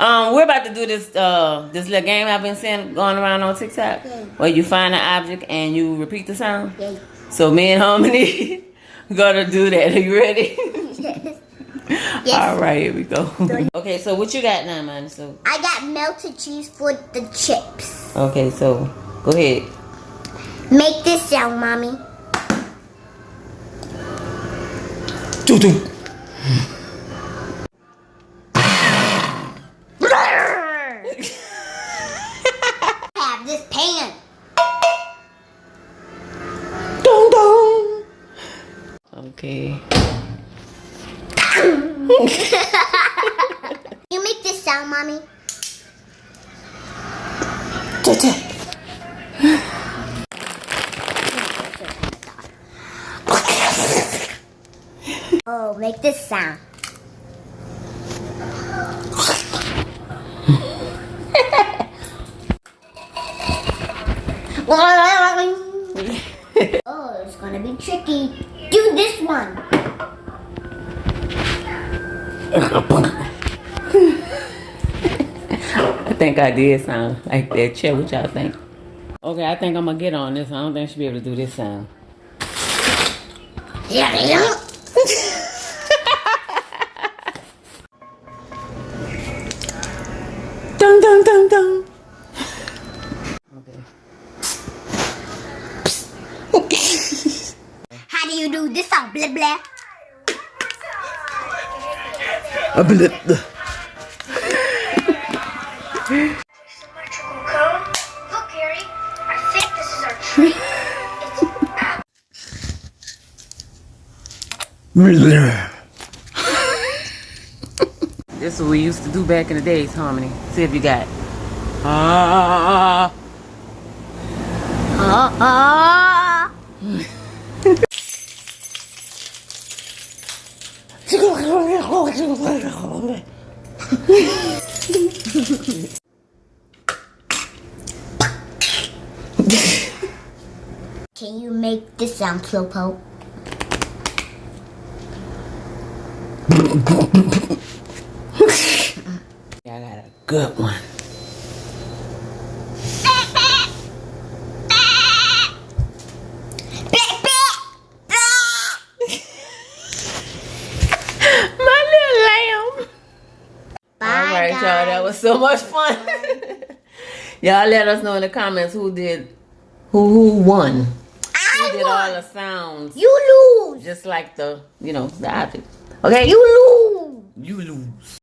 We're about to do this this little game I've been seeing going around on TikTok, where you find an object and you repeat the sound. Yeah. So me and Harmony gonna do that. Are you ready? Yes. All right, here we go. Okay, so what you got now, man? So I got melted cheese for the chips. okay, so go ahead. Make this sound, mommy. Do do. Have this pan. Dong dong. Okay. You make this sound, mommy. Oh, make this sound. Oh, it's gonna be tricky. Do this one. I think I did sound like that. Check what y'all think. Okay, I think I'm gonna get on this. I don't think I should be able to do this sound. Yeah. Dun dun dun dun. Okay. How do you do this sound? Blah blah. Electrical cone. Look, Gary. I think this is our tree. This is what we used to do back in the days, Harmony. See if you got it. Ah. Can you make this sound, Slowpoke? Yeah, I got a good one. My little lamb. Bye, All right, guys. y'all. That was so much fun. Y'all let us know in the comments who won. I Who did all won. the sounds. You lose. Just like the object. Okay? You lose.